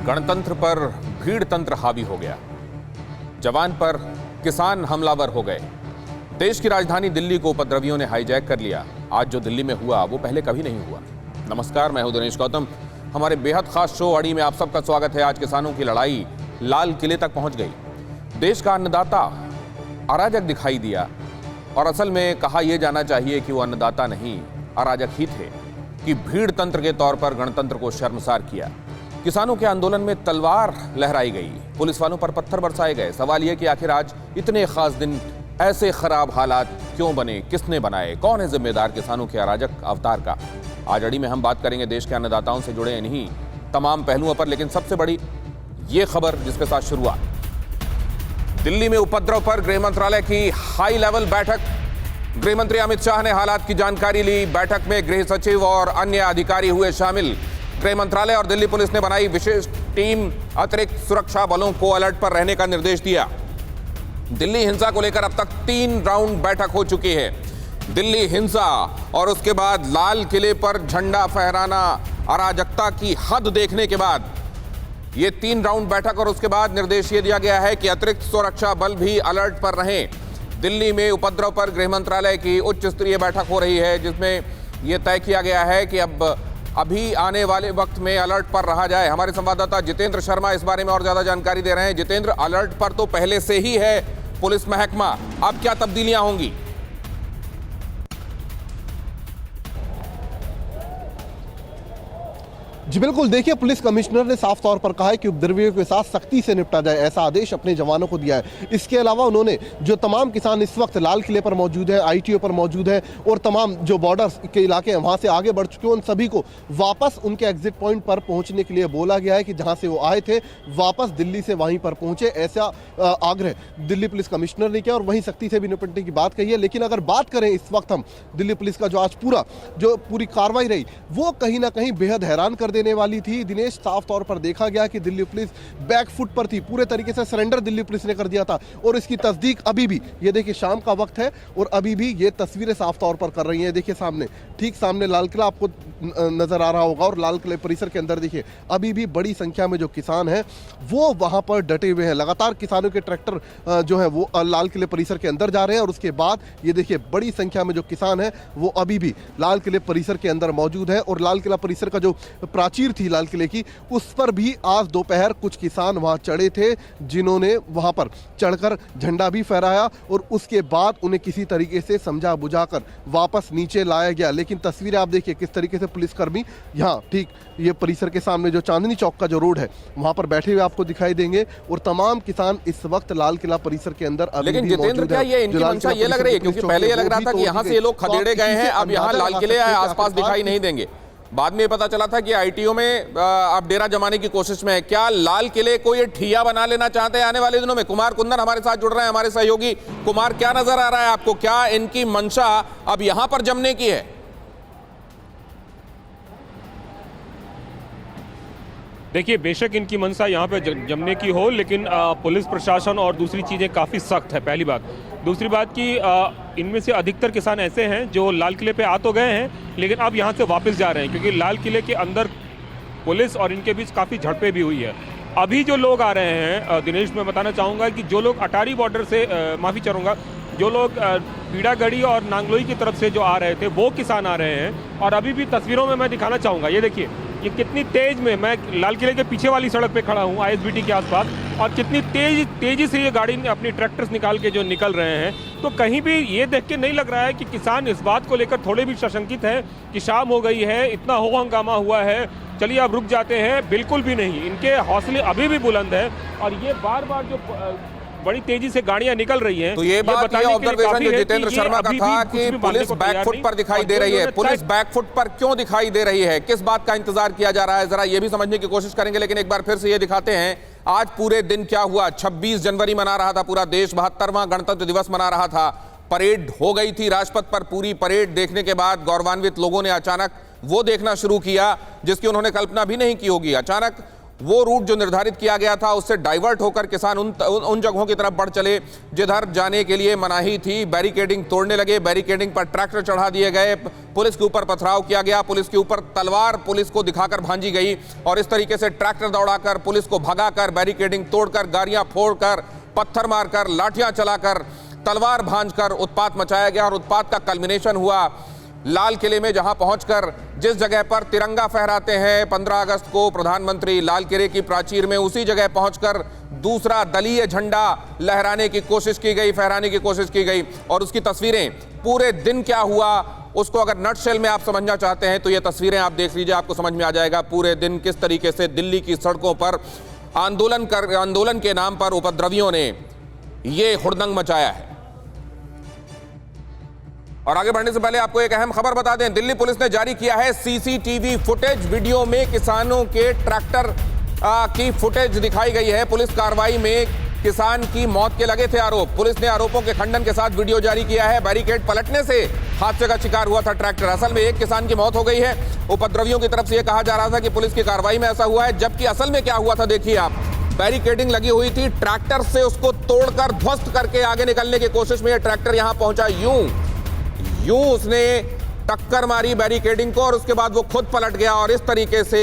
गणतंत्र पर भीड़ तंत्र हावी हो गया। जवान पर किसान हमलावर हो गए। देश की राजधानी दिल्ली को उपद्रवियों ने हाईजैक कर लिया। आज जो दिल्ली में हुआ वो पहले कभी नहीं हुआ। नमस्कार, मैं हूं दिनेश गौतम। हमारे बेहद खास शो अड़ी में आप सबका स्वागत है। आज किसानों की लड़ाई लाल किले तक पहुंच गई। देश का अन्नदाता अराजक दिखाई दिया और असल में कहा यह जाना चाहिए कि वो अन्नदाता नहीं, अराजक ही थे कि भीड़ तंत्र के तौर पर गणतंत्र को शर्मसार किया। किसानों के आंदोलन में तलवार लहराई गई, पुलिस वालों पर पत्थर बरसाए गए। सवाल यह कि आखिर आज इतने खास दिन ऐसे खराब हालात क्यों बने, किसने बनाए, कौन है जिम्मेदार किसानों के अराजक अवतार का। आज अड़ी में हम बात करेंगे देश के अन्नदाताओं से जुड़े इन्हीं तमाम पहलुओं पर। लेकिन सबसे बड़ी ये खबर जिसके साथ शुरुआत, दिल्ली में उपद्रव पर गृह मंत्रालय की हाई लेवल बैठक। गृह मंत्री अमित शाह ने हालात की जानकारी ली। बैठक में गृह सचिव और अन्य अधिकारी हुए शामिल। गृह मंत्रालय और दिल्ली पुलिस ने बनाई विशेष टीम। अतिरिक्त सुरक्षा बलों को अलर्ट पर रहने का निर्देश दिया। दिल्ली हिंसा को लेकर अब तक 3 राउंड बैठक हो चुकी है। दिल्ली हिंसा और उसके बाद लाल किले पर झंडा फहराना, अराजकता की हद देखने के बाद ये 3 राउंड बैठक और उसके बाद निर्देश ये दिया गया है कि अतिरिक्त सुरक्षा बल भी अलर्ट पर रहें। दिल्ली में उपद्रव पर गृह मंत्रालय की उच्च स्तरीय बैठक हो रही है, जिसमें यह तय किया गया है कि अभी आने वाले वक्त में अलर्ट पर रहा जाए। हमारे संवाददाता जितेंद्र शर्मा इस बारे में और ज्यादा जानकारी दे रहे हैं। जितेंद्र, अलर्ट पर तो पहले से ही है पुलिस महकमा, अब क्या तब्दीलियां होंगी? जी बिल्कुल, देखिए, पुलिस कमिश्नर ने साफ तौर पर कहा है कि उपद्रवियों के साथ सख्ती से निपटा जाए, ऐसा आदेश अपने जवानों को दिया है। इसके अलावा उन्होंने जो तमाम किसान इस वक्त लाल किले पर मौजूद है, आईटीओ पर मौजूद है और तमाम जो बॉर्डर के इलाके हैं वहां से आगे बढ़ चुके हैं, उन सभी को वापस उनके एग्जिट पॉइंट पर पहुंचने के लिए बोला गया है कि जहां से वो आए थे वापस दिल्ली से वहीं पर पहुंचे। ऐसा आग्रह दिल्ली पुलिस कमिश्नर ने किया और वहीं सख्ती से भी निपटने की बात कही है। लेकिन अगर बात करें इस वक्त हम दिल्ली पुलिस का जो आज पूरी कार्रवाई रही, वो कहीं ना कहीं बेहद हैरान कर देने वाली थी। दिनेश, साफ तौर पर देखा गया कि दिल्ली पुलिस बैक फुट पर थी। पूरे तरीके से सरेंडर दिल्ली पुलिस ने कर दिया था और इसकी तस्दीक अभी भी, ये देखिए, शाम का वक्त है और अभी भी ये तस्वीरें साफ तौर पर कर रही हैं। देखिए सामने, ठीक सामने लाल किला आपको नजर आ रहा होगा और लाल किले परिसर के अंदर देखिए अभी भी बड़ी संख्या में जो किसान हैं वो वहां पर डटे हुए हैं। लगातार किसानों के ट्रैक्टर जो है वो लाल किले परिसर के अंदर जा रहे हैं और उसके बाद ये देखिए बड़ी संख्या में जो किसान हैं वो अभी भी लाल किले परिसर के अंदर मौजूद है। और लाल किला परिसर का जो प्राचीर थी लाल किले की, उस पर भी आज दोपहर कुछ किसान वहां चढ़े थे, जिन्होंने वहां पर चढ़कर झंडा भी फहराया और उसके बाद उन्हें किसी तरीके से समझा बुझाकर वापस नीचे लाया गया। लेकिन तस्वीरें आप देखिए किस तरीके से पुलिसकर्मी यहाँ ठीक ये परिसर के सामने जो चांदनी चौक का जो रोड है वहां पर बैठे हुए आपको दिखाई देंगे और तमाम किसान इस वक्त लाल किला परिसर के अंदर अभी लेकिन जितेंद्र, क्या ये इनकी मंशा ये लग रही है, क्योंकि पहले ये लग रहा था कि यहाँ से ये लोग खदेड़े गए हैं, अब यहाँ लाल किले आसपास दिखाई नहीं देंगे। बाद में ये पता चला था कि आईटीओ में आप डेरा जमाने की कोशिश में है। क्या लाल किले को ये ठिया बना लेना चाहते हैं आने वाले दिनों में? कुमार कुंदन हमारे साथ जुड़ रहे हैं, हमारे सहयोगी। कुमार, क्या नजर आ रहा है आपको? क्या इनकी मंशा अब यहां पर जमने की है? देखिए, बेशक इनकी मंशा यहाँ पे जमने की हो, लेकिन पुलिस प्रशासन और दूसरी चीज़ें काफ़ी सख्त है, पहली बात। दूसरी बात कि इनमें से अधिकतर किसान ऐसे हैं जो लाल किले पे आ तो गए हैं लेकिन अब यहाँ से वापस जा रहे हैं, क्योंकि लाल किले के अंदर पुलिस और इनके बीच काफ़ी झड़पें भी हुई है। अभी जो लोग आ रहे हैं दिनेश, मैं बताना चाहूँगा कि जो लोग अटारी बॉर्डर से माफ़ी चाहूँगा, जो लोग पीड़ागढ़ी और नांगलोई की तरफ से जो आ रहे थे वो किसान आ रहे हैं। और अभी भी तस्वीरों में मैं दिखाना चाहूँगा, ये देखिए ये कितनी तेज में, मैं लाल किले के पीछे वाली सड़क पे खड़ा हूँ आईएसबीटी के आसपास, और कितनी तेजी से ये गाड़ी अपनी ट्रैक्टर्स निकाल के जो निकल रहे हैं। तो कहीं भी ये देख के नहीं लग रहा है कि किसान इस बात को लेकर थोड़े भी सशंकित हैं कि शाम हो गई है, इतना हो हंगामा हुआ है, चलिए अब रुक जाते हैं। बिल्कुल भी नहीं, इनके हौसले अभी भी बुलंद है और ये बार बार जो बड़ी तेजी से गाड़ियां निकल रही हैं। तो ये बात, ये ऑब्जर्वेशन जो जितेंद्र शर्मा का था कि पुलिस बैकफुट पर दिखाई दे रही है। पुलिस बैकफुट पर क्यों दिखाई दे रही है, किस बात का इंतजार किया जा रहा है, जरा ये भी समझने की कोशिश करेंगे। लेकिन एक बार फिर से ये दिखाते हैं आज पूरे दिन क्या हुआ। 26 जनवरी मना रहा था पूरा देश, 72वां गणतंत्र दिवस मना रहा था। परेड हो गई थी राजपथ पर। पूरी परेड देखने के बाद गौरवान्वित लोगों ने अचानक वो देखना शुरू किया जिसकी उन्होंने कल्पना भी नहीं की होगी। अचानक वो रूट जो निर्धारित किया गया था उससे डाइवर्ट होकर किसान उन जगहों की तरफ बढ़ चले जिधर जाने के लिए मनाही थी। बैरिकेडिंग तोड़ने लगे, बैरिकेडिंग पर ट्रैक्टर चढ़ा दिए गए, पुलिस के ऊपर पथराव किया गया, पुलिस के ऊपर तलवार पुलिस को दिखाकर भांजी गई और इस तरीके से ट्रैक्टर दौड़ाकर, पुलिस को भगाकर, बैरिकेडिंग तोड़कर, गाड़ियां फोड़कर, पत्थर मारकर, लाठियां चलाकर, तलवार भांजकर उत्पात मचाया गया। और उत्पात का कल्मिनेशन हुआ लाल किले में, जहां पहुंचकर जिस जगह पर तिरंगा फहराते हैं 15 अगस्त को प्रधानमंत्री लाल किले की प्राचीर में, उसी जगह पहुंचकर दूसरा दलीय झंडा लहराने की कोशिश की गई, फहराने की कोशिश की गई। और उसकी तस्वीरें, पूरे दिन क्या हुआ उसको अगर नटशेल में आप समझना चाहते हैं तो ये तस्वीरें आप देख लीजिए, आपको समझ में आ जाएगा पूरे दिन किस तरीके से दिल्ली की सड़कों पर आंदोलन के नाम पर उपद्रवियों ने ये हुड़दंग मचाया है। और आगे बढ़ने से पहले आपको एक अहम खबर बता दें, दिल्ली पुलिस ने जारी किया है सीसीटीवी फुटेज। वीडियो में किसानों के ट्रैक्टर की फुटेज दिखाई गई है। पुलिस कार्रवाई में किसान की मौत के लगे थे आरोप। पुलिस ने आरोपों के खंडन के साथ वीडियो जारी किया है। बैरिकेड पलटने से हादसे का शिकार हुआ था ट्रैक्टर। असल में एक किसान की मौत हो गई है। उपद्रवियों की तरफ से यह कहा जा रहा था कि पुलिस की कार्रवाई में ऐसा हुआ है, जबकि असल में क्या हुआ था देखिए आप। बैरिकेडिंग लगी हुई थी, ट्रैक्टर से उसको तोड़कर ध्वस्त करके आगे निकलने की कोशिश में यह ट्रैक्टर यहां पहुंचा। यूं उसने टक्कर मारी बैरिकेडिंग को और उसके बाद वो खुद पलट गया और इस तरीके से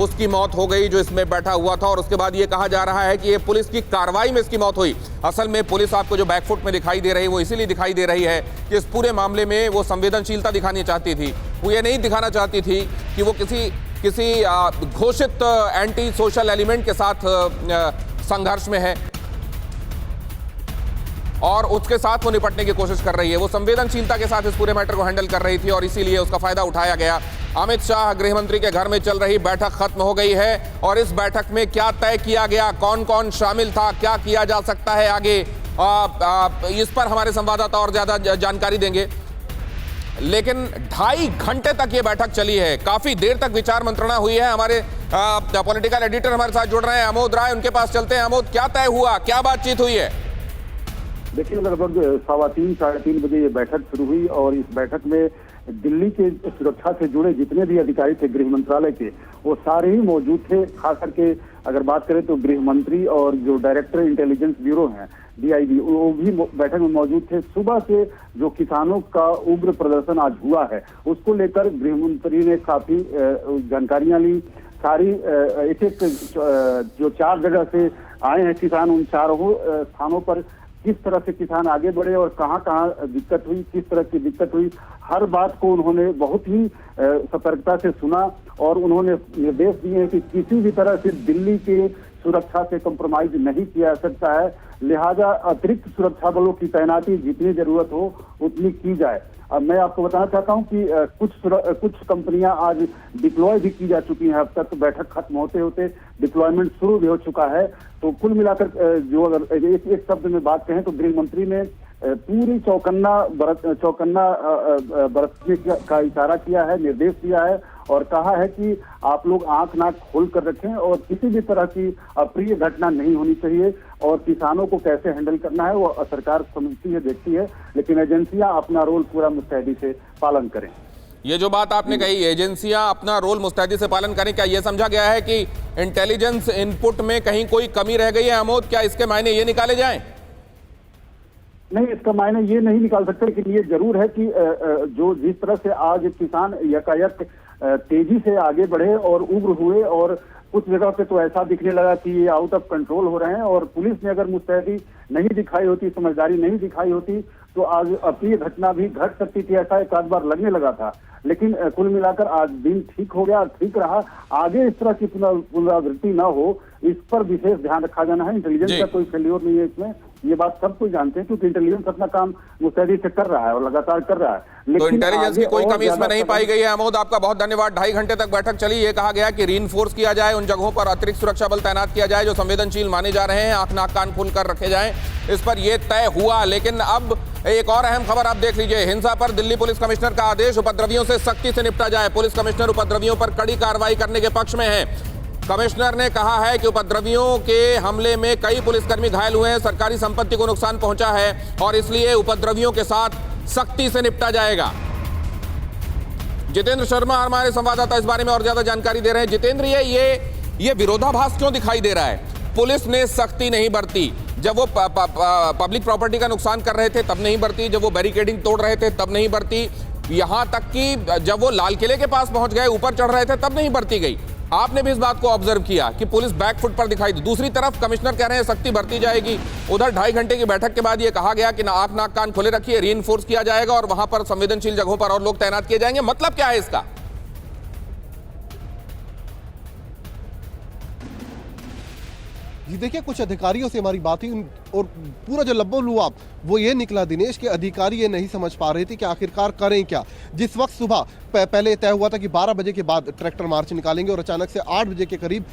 उसकी मौत हो गई जो इसमें बैठा हुआ था। और उसके बाद ये कहा जा रहा है कि ये पुलिस की कार्रवाई में इसकी मौत हुई। असल में पुलिस आपको जो बैकफुट में दिखाई दे रही है वो इसीलिए दिखाई दे रही है कि इस पूरे मामले में वो संवेदनशीलता दिखानी चाहती थी। वो ये नहीं दिखाना चाहती थी कि वो किसी घोषित एंटी सोशल एलिमेंट के साथ संघर्ष में है और उसके साथ वो निपटने की कोशिश कर रही है। वो संवेदनशीलता के साथ इस पूरे मैटर को हैंडल कर रही थी और इसीलिए उसका फायदा उठाया गया। अमित शाह गृह मंत्री के घर में चल रही बैठक खत्म हो गई है और इस बैठक में क्या तय किया गया, कौन कौन शामिल था, क्या किया जा सकता है आगे, इस पर हमारे संवाददाता और ज्यादा जानकारी देंगे। लेकिन 2.5 घंटे तक ये बैठक चली है, काफी देर तक विचार मंत्रणा हुई है। हमारे पॉलिटिकल एडिटर हमारे साथ जुड़ रहे हैं, आमोद राय, उनके पास चलते हैं। आमोद, क्या तय हुआ, क्या बातचीत हुई है? देखिए, लगभग 3:15 साढ़े 3 बजे ये बैठक शुरू हुई और इस बैठक में दिल्ली के सुरक्षा से जुड़े जितने भी अधिकारी थे गृह मंत्रालय के, वो सारे ही मौजूद थे। खास करके अगर बात करें तो गृह मंत्री और जो डायरेक्टर इंटेलिजेंस ब्यूरो हैं DIB, वो भी बैठक में मौजूद थे। सुबह से जो किसानों का उग्र प्रदर्शन आज हुआ है उसको लेकर गृह मंत्री ने काफी जानकारियां ली। सारी एक जो 4 जगह से आए हैं किसान, उन चारों स्थानों पर किस तरह से किसान आगे बढ़े और कहां कहां दिक्कत हुई, किस तरह की दिक्कत हुई, हर बात को उन्होंने बहुत ही सतर्कता से सुना और उन्होंने निर्देश दिए हैं कि किसी भी तरह से दिल्ली के सुरक्षा से कॉम्प्रोमाइज नहीं किया जा सकता है। लिहाजा अतिरिक्त सुरक्षा बलों की तैनाती जितनी जरूरत हो उतनी की जाए। अब मैं आपको बताना चाहता हूं कि कुछ कंपनियां आज डिप्लॉय भी की जा चुकी हैं। अब तक बैठक खत्म होते होते डिप्लॉयमेंट शुरू भी हो चुका है। तो कुल मिलाकर जो अगर एक शब्द में बात कहें तो गृह मंत्री ने पूरी चौकन्ना बरतने का इशारा किया है, निर्देश दिया है और कहा है कि आप लोग आंख नाक खोल कर रखें और किसी भी तरह की अप्रिय घटना नहीं होनी चाहिए। और किसानों को कैसे हैंडल करना है वो सरकार समझती है, देखती है, लेकिन एजेंसियां अपना रोल पूरा मुस्तैदी से पालन करें। ये जो बात आपने कही, एजेंसियां अपना रोल मुस्तैदी से पालन करें, क्या ये समझा गया है कि इंटेलिजेंस इनपुट में कहीं कोई कमी रह गई है? आमोद, क्या इसके मायने ये निकाले जाएं? नहीं, इसका मायने ये नहीं निकाल सकते, लेकिन ये जरूर है कि जो जिस तरह से आज किसान यकायक तेजी से आगे बढ़े और उग्र हुए और कुछ जगह पे तो ऐसा दिखने लगा कि ये आउट ऑफ कंट्रोल हो रहे हैं और पुलिस ने अगर मुस्तैदी नहीं दिखाई होती, समझदारी नहीं दिखाई होती तो आज अप्रिय घटना भी घट सकती थी, ऐसा एक आध बार लगने लगा था। लेकिन कुल मिलाकर आज दिन ठीक हो गया, ठीक रहा। आगे इस तरह की पुनरावृत्ति न हो इस पर विशेष ध्यान रखा जाना है। इंटेलिजेंस का कोई फेल्योर नहीं है इसमें, ये बात सब कोई जानते हैं क्योंकि इंटेलिजेंस अपना काम मुस्तैदी से कर रहा है और लगातार कर रहा है। तो इंटेलिजेंस की कोई कमी इसमें नहीं पाई गई है। आमोद, आपका बहुत धन्यवाद। 2.5 घंटे तक बैठक चली। ये कहा गया कि रीइंफोर्स किया जाए, उन जगहों पर अतिरिक्त सुरक्षा बल तैनात किया जाए जो संवेदनशील माने जा रहे हैं, आंख नाक कान खोल कर रखे जाएं, इस पर यह तय हुआ। लेकिन अब एक और अहम खबर आप देख लीजिए। हिंसा पर दिल्ली पुलिस कमिश्नर का आदेश, उपद्रवियों से सख्ती से निपटा जाए। पुलिस कमिश्नर उपद्रवियों पर कड़ी कार्रवाई करने के पक्ष में है। कमिश्नर ने कहा है कि उपद्रवियों के हमले में कई पुलिसकर्मी घायल हुए हैं, सरकारी संपत्ति को नुकसान पहुंचा है और इसलिए उपद्रवियों के साथ सख्ती से निपटा जाएगा। जितेंद्र शर्मा हमारे संवाददाता इस बारे में और ज्यादा जानकारी दे रहे हैं। जितेंद्र, ये विरोधाभास क्यों दिखाई दे रहा है? पुलिस ने सख्ती नहीं बरती, जब वो पब्लिक प्रॉपर्टी का नुकसान कर रहे थे तब नहीं बरती, जब वो बैरिकेडिंग तोड़ रहे थे तब नहीं बरती, यहां तक कि जब वो लाल किले के पास पहुंच गए, ऊपर चढ़ रहे थे तब नहीं बरती गई। आपने भी इस बात को ऑब्जर्व किया कि पुलिस बैक फुट पर दिखाई दी। दूसरी तरफ कमिश्नर कह रहे हैं सख्ती बरती जाएगी। उधर 2.5 घंटे की बैठक के बाद यह कहा गया कि आंख नाक कान खुले रखिए, रीइंफोर्स किया जाएगा और वहां पर संवेदनशील जगहों पर और लोग तैनात किए जाएंगे। मतलब क्या है इसका? जी देखिए, कुछ अधिकारियों से हमारी बात हुई और पूरा जो लब्बो-लुआब वो ये निकला दिनेश के अधिकारी ये नहीं समझ पा रहे थे कि आखिरकार करें क्या। जिस वक्त सुबह पहले तय हुआ था कि 12 बजे के बाद ट्रैक्टर मार्च निकालेंगे और अचानक से 8 बजे के करीब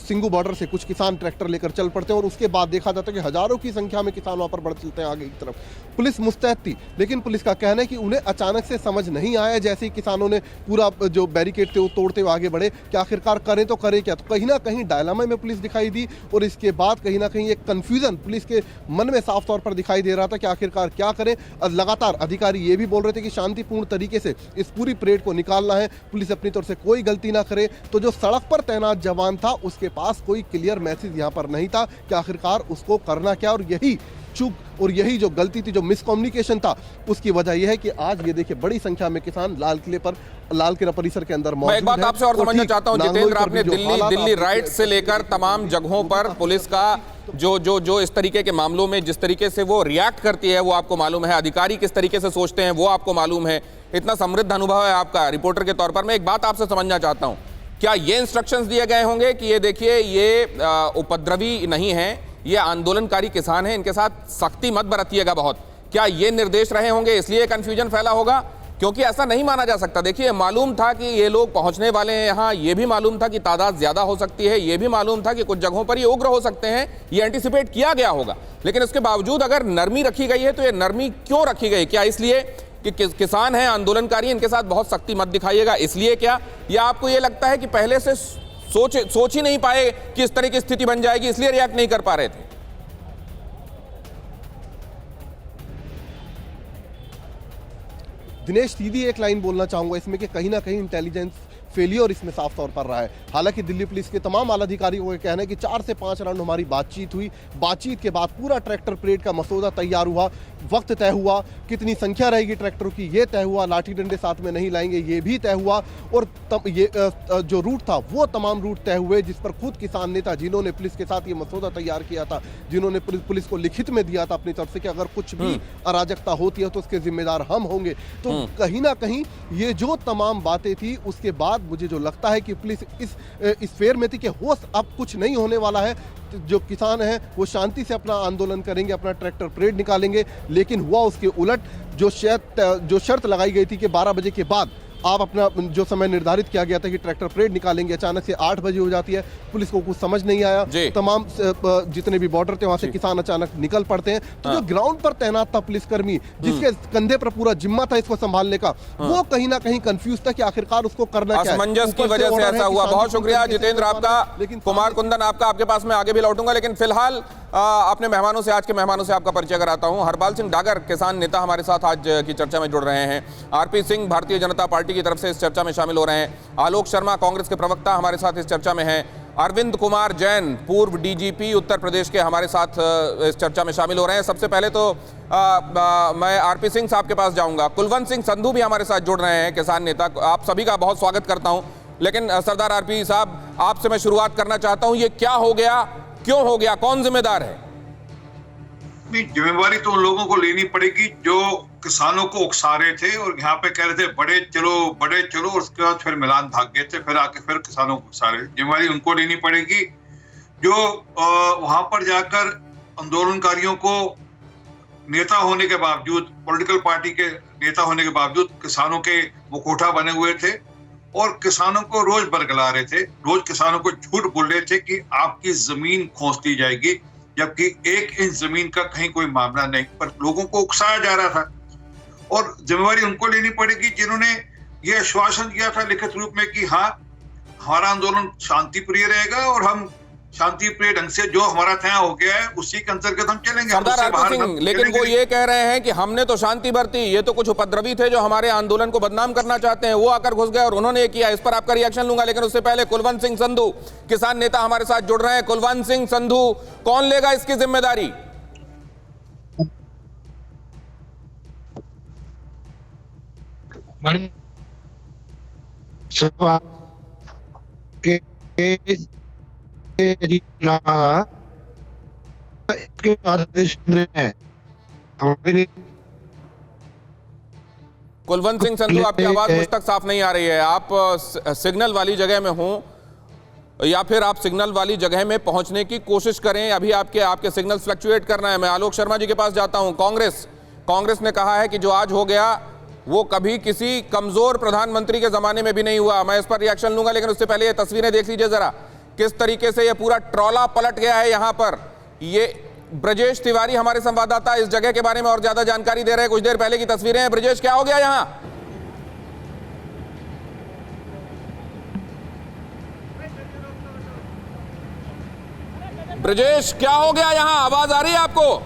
सिंगू बॉर्डर से कुछ किसान ट्रैक्टर लेकर चल पड़ते हैं और उसके बाद देखा जाता है कि हजारों की संख्या में किसान वहां पर बढ़ चलते हैं आगे की तरफ। पुलिस मुस्तैद थी, लेकिन पुलिस का कहना है कि उन्हें अचानक से समझ नहीं आया, जैसे ही किसानों ने पूरा जो बैरिकेड थे वो तोड़ते हुए आगे बढ़े कि आखिरकार करें तो करें क्या। तो कहीं ना कहीं डायलामा में पुलिस दिखाई दी और इसके बाद कहीं ना कहीं एक कंफ्यूजन पुलिस के मन में साफ तौर पर दिखाई दे रहा था कि आखिरकार क्या करें। लगातार अधिकारी ये भी बोल रहे थे कि शांतिपूर्ण तरीके से इस पूरी परेड को निकालना है, पुलिस अपनी तरफ से कोई गलती ना करे। तो जो सड़क पर तैनात जवान था उसके पास कोई क्लियर मैसेज यहाँ पर नहीं था कि आखिरकार उसको करना क्या, और यही चूक और यही जो गलती थी, जो मिसकम्युनिकेशन था, उसकी वजह यह है कि आज ये देखिए बड़ी संख्या में किसान लाल किला परिसर के अंदर मौजूद हैं। मैं एक बात आपसे और समझना चाहता हूं जितेंद्र, आपने दिल्ली राइट से लेकर तमाम जगहों पर पुलिस का जो इस तरीके के मामलों में जिस तरीके से वो रिएक्ट करती है वो आपको मालूम है, अधिकारी किस तरीके से सोचते हैं वो आपको मालूम है, इतना समृद्ध अनुभव है आपका रिपोर्टर के तौर पर। मैं एक बात आपसे समझना चाहता हूं, क्या ये इंस्ट्रक्शंस दिए गए होंगे कि ये देखिए ये उपद्रवी नहीं है, ये आंदोलनकारी किसान हैं, इनके साथ सख्ती मत बरतिएगा बहुत, क्या ये निर्देश रहे होंगे इसलिए कंफ्यूजन फैला होगा? क्योंकि ऐसा नहीं माना जा सकता। देखिए, मालूम था कि ये लोग पहुंचने वाले हैं यहाँ, ये भी मालूम था कि तादाद ज्यादा हो सकती है, ये भी मालूम था कि कुछ जगहों पर ये उग्र हो सकते हैं, ये एंटिसिपेट किया गया होगा। लेकिन इसके बावजूद अगर नरमी रखी गई है तो ये नरमी क्यों रखी गई? क्या इसलिए कि किसान हैं, आंदोलनकारी, इनके साथ बहुत सख्ती मत दिखाइएगा इसलिए क्या, या आपको ये लगता है कि पहले से सोच ही नहीं पाए कि इस तरह की स्थिति बन जाएगी इसलिए रिएक्ट नहीं कर पा रहे थे? दिनेश, सीधी एक लाइन बोलना चाहूंगा इसमें कि कहीं ना कहीं इंटेलिजेंस फेलियर इसमें साफ तौर पर रहा है। हालांकि दिल्ली पुलिस के तमाम आला अधिकारियों का कहना है कि 4 से 5 राउंड हमारी बातचीत हुई, बातचीत के बाद पूरा ट्रैक्टर परेड का मसौदा तैयार हुआ, वक्त तय हुआ, कितनी संख्या रहेगी ट्रैक्टरों की ये तय हुआ, लाठी डंडे साथ में नहीं लाएंगे ये भी तय हुआ, और ये जो रूट था वो तमाम रूट तय हुए जिस पर खुद किसान नेता जिन्होंने पुलिस के साथ ये मसौदा तैयार किया था, जिन्होंने पुलिस को लिखित में दिया था अपनी तरफ से कि अगर कुछ भी अराजकता होती है तो उसके जिम्मेदार हम होंगे। तो कहीं ना कहीं ये जो तमाम बातें थी उसके बाद मुझे जो लगता है कि पुलिस इस फेर में थी कि होश अब कुछ नहीं होने वाला है, जो किसान हैं वो शांति से अपना आंदोलन करेंगे, अपना ट्रैक्टर परेड निकालेंगे। लेकिन हुआ उसके उलट। जो शर्त लगाई गई थी कि 12 बजे के बाद आप अपना जो समय निर्धारित किया गया था कि ट्रैक्टर परेड निकालेंगे, अचानक से 8 बजे हो जाती है। पुलिस को कुछ समझ नहीं आया, तमाम जितने भी बॉर्डर थे वहां से किसान अचानक निकल पड़ते हैं। तो जो ग्राउंड पर तैनात था पुलिसकर्मी, जिसके कंधे पर पूरा जिम्मा था इसको संभालने का, वो कहीं ना कहीं कंफ्यूज था कि आखिरकार उसको करना क्या है। असमंजस की वजह से ऐसा हुआ। बहुत शुक्रिया जितेंद्र आपका, कुमार कुंदन आपका, आपके पास मैं आगे भी लौटूंगा, लेकिन फिलहाल अपने मेहमानों से, आज के मेहमानों से आपका परिचय कराता हूं। हरपाल सिंह डागर किसान नेता हमारे साथ आज की चर्चा में जुड़ रहे हैं। आरपी सिंह भारतीय जनता पार्टी की तरफ से इस चर्चा में शामिल हो रहे हैं। आलोक शर्मा कांग्रेस के प्रवक्ता हमारे साथ इस चर्चा में हैं। अरविंद कुमार जैन पूर्व डीजीपी उत्तर प्रदेश के हमारे साथ इस चर्चा में शामिल हो रहे हैं। सबसे पहले तो मैं आरपी सिंह साहब के पास जाऊंगा। कुलवंत सिंह संधू भी हमारे साथ जुड़ रहे हैं, किसान नेता। आप सभी का बहुत स्वागत करता हूं। लेकिन सरदार आरपी साहब, आपसे मैं शुरुआत करना चाहता हूं, ये क्या हो गया, क्यों हो गया, कौन जिम्मेदार है? नहीं, जिम्मेवारी तो उन लोगों को लेनी पड़ेगी जो किसानों को उकसा रहे थे और यहाँ पे कह रहे थे बड़े चलो, और उसके बाद फिर मिलान भाग गए थे, फिर आके फिर किसानों को उकसा रहे। जिम्मेवारी उनको लेनी पड़ेगी जो वहां पर जाकर आंदोलनकारियों को नेता होने के बावजूद, पॉलिटिकल पार्टी के नेता होने के बावजूद किसानों के मुखौटा बने हुए थे और किसानों को रोज बरगला रहे थे, रोज किसानों को झूठ बोल रहे थे कि आपकी जमीन खोस दी जाएगी, जबकि 1 इंच जमीन का कहीं कोई मामला नहीं, पर लोगों को उकसाया जा रहा था। और जिम्मेवारी उनको लेनी पड़ेगी जिन्होंने ये आश्वासन दिया था लिखित रूप में कि हाँ, हमारा आंदोलन शांति प्रिय रहेगा और हम शांति प्रिय ढंग से जो हमारा तय हो गया है उसी के अंतर्गत हम चलेंगे। हम सरदार उससे आरपी बाहर सिंह, हम लेकिन वो चलेंगे। ये कह रहे हैं कि हमने तो शांति बरती, ये तो कुछ उपद्रवी थे जो हमारे आंदोलन को बदनाम करना चाहते हैं, वो आकर घुस गए और उन्होंने ये किया। इस पर आपका रिएक्शन लूंगा, लेकिन उससे पहले कुलवंत सिंह संधू किसान नेता हमारे साथ जुड़ रहे हैं। कुलवंत सिंह संधू, कौन लेगा इसकी जिम्मेदारी? कुलवंत सिंह संधू, आपकी आवाज मुझ तक साफ नहीं आ रही है। आप सिग्नल वाली जगह में हो या फिर आप सिग्नल वाली जगह में पहुंचने की कोशिश करें। अभी आपके सिग्नल फ्लक्चुएट करना है। मैं आलोक शर्मा जी के पास जाता हूं। कांग्रेस ने कहा है कि जो आज हो गया वो कभी किसी कमजोर प्रधानमंत्री के जमाने में भी नहीं हुआ। मैं इस पर रिएक्शन लूंगा, लेकिन उससे पहले ये तस्वीरें देख लीजिए जरा, किस तरीके से ये पूरा ट्रॉला पलट गया है। यहां पर ये ब्रजेश तिवारी हमारे संवाददाता इस जगह के बारे में और ज्यादा जानकारी दे रहे हैं। कुछ देर पहले की तस्वीरें हैं। ब्रजेश, क्या हो गया यहां? ब्रजेश, क्या हो गया यहां? आवाज आ रही है आपको?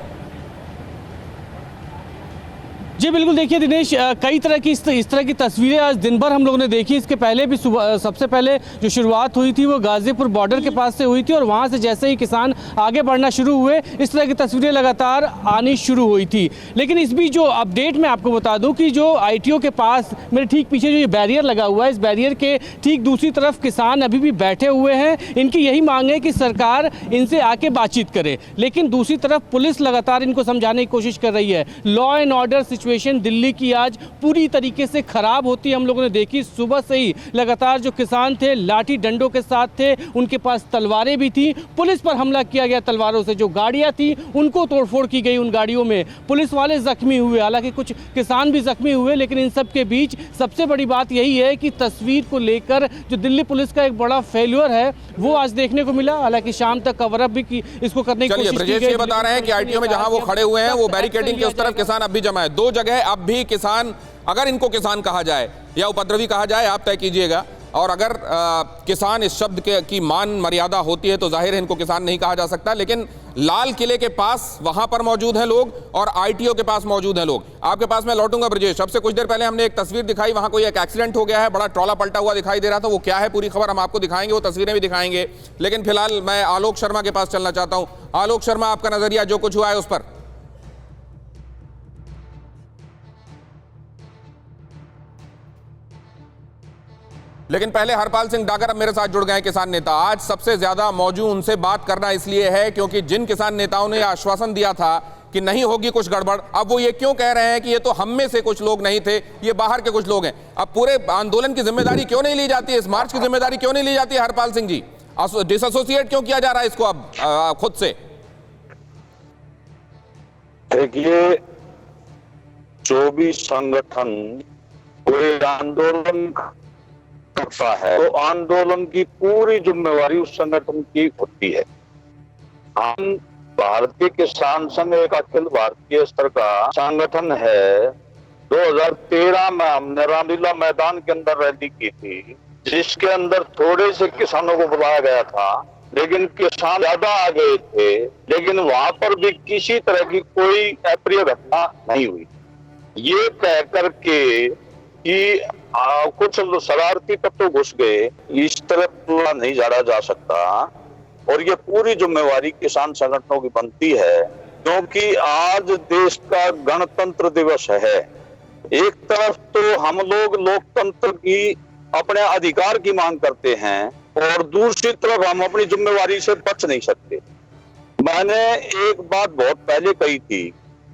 जी बिल्कुल, देखिए दिनेश, कई तरह की इस तरह की तस्वीरें आज दिन भर हम लोगों ने देखी। इसके पहले भी सबसे पहले जो शुरुआत हुई थी वो गाजीपुर बॉर्डर के पास से हुई थी और वहाँ से जैसे ही किसान आगे बढ़ना शुरू हुए इस तरह की तस्वीरें लगातार आनी शुरू हुई थी। लेकिन इस बीच जो अपडेट मैं आपको बता दूं कि जो ITO के पास मेरे ठीक पीछे जो ये बैरियर लगा हुआ है, इस बैरियर के ठीक दूसरी तरफ किसान अभी भी बैठे हुए हैं। इनकी यही मांग है कि सरकार इनसे आके बातचीत करे, लेकिन दूसरी तरफ पुलिस लगातार इनको समझाने की कोशिश कर रही है। Law and order situation Delhi की आज पूरी तरीके से खराब होती हम लोगों ने देखी। सुबह से ही लगातार जो किसान थे लाठी डंडों के साथ थे, उनके पास तलवारें भी थी। पुलिस पर हमला किया गया तलवारों से। जो गाड़ियां थी उनको तोड़फोड़ की गई, उन गाड़ियों में पुलिस वाले जख्मी हुए, हालांकि कुछ किसान भी जख्मी हुए। लेकिन इन सब के बीच सबसे बड़ी बात यही है कि तस्वीर को लेकर जो दिल्ली पुलिस का एक बड़ा फेल्यूर है वो आज देखने को मिला। हालांकि शाम तक कवर अप भी इसको करने की कोशिश की गई। ब्रजेश ये बता रहे हैं कि ITO में जहां वो खड़े हुए हैं वो बैरिकेडिंग के उस तरफ किसान अब भी जमा है। दो जगह अब भी किसान, अगर इनको किसान कहा जाए या उपद्रवी कहा जाए, आप तय कीजिएगा। और अगर किसान इस शब्द की मान मर्यादा होती है तो जाहिर है इनको किसान नहीं कहा जा सकता। लेकिन लाल किले के पास वहां पर मौजूद हैं लोग और ITO के पास मौजूद हैं लोग। आपके पास मैं लौटूंगा ब्रजेश। सबसे कुछ देर पहले हमने एक तस्वीर दिखाई, वहां कोई एक एक्सीडेंट हो गया है, बड़ा ट्रॉला पलटा हुआ दिखाई दे रहा था। वो क्या है पूरी खबर हम आपको दिखाएंगे, वो तस्वीरें भी दिखाएंगे। लेकिन फिलहाल मैं आलोक शर्मा के पास चलना चाहता हूं। आलोक शर्मा, आपका नजरिया जो कुछ हुआ है उस पर। लेकिन पहले हरपाल सिंह डागर अब मेरे साथ जुड़ गए, किसान नेता। आज सबसे ज्यादा मौजूद उनसे बात करना इसलिए है क्योंकि जिन किसान नेताओं ने आश्वासन दिया था कि नहीं होगी कुछ गड़बड़, अब वो ये क्यों कह रहे हैं कि ये तो हम में से कुछ लोग नहीं थे, ये बाहर के कुछ लोग हैं। अब पूरे आंदोलन की जिम्मेदारी क्यों नहीं ली जाती है? इस मार्च की जिम्मेदारी क्यों नहीं ली जाती है हरपाल सिंह जी? डिसएसोसिएट क्यों किया जा रहा है इसको अब खुद से? देखिए, जो भी संगठन कोई आंदोलन करता है तो आंदोलन की पूरी जिम्मेवारी उस संगठन की होती है। हम भारतीय किसान संघ एक अखिल भारतीय स्तर का संगठन है। 2013 में हमने रामलीला मैदान के अंदर रैली की थी, जिसके अंदर थोड़े से किसानों को बुलाया गया था, लेकिन किसान ज्यादा आ गए थे। लेकिन वहां पर भी किसी तरह की कोई अप्रिय घटना नहीं हुई। ये कह करके कि कुछ शरारती तत्व घुस गए, इस तरफ नहीं झाड़ा जा सकता। और ये पूरी जिम्मेवारी किसान संगठनों की बनती है, क्योंकि आज देश का गणतंत्र दिवस है। एक तरफ तो हम लोग लोकतंत्र की, अपने अधिकार की मांग करते हैं और दूसरी तरफ हम अपनी जिम्मेवारी से बच नहीं सकते। मैंने एक बात बहुत पहले कही थी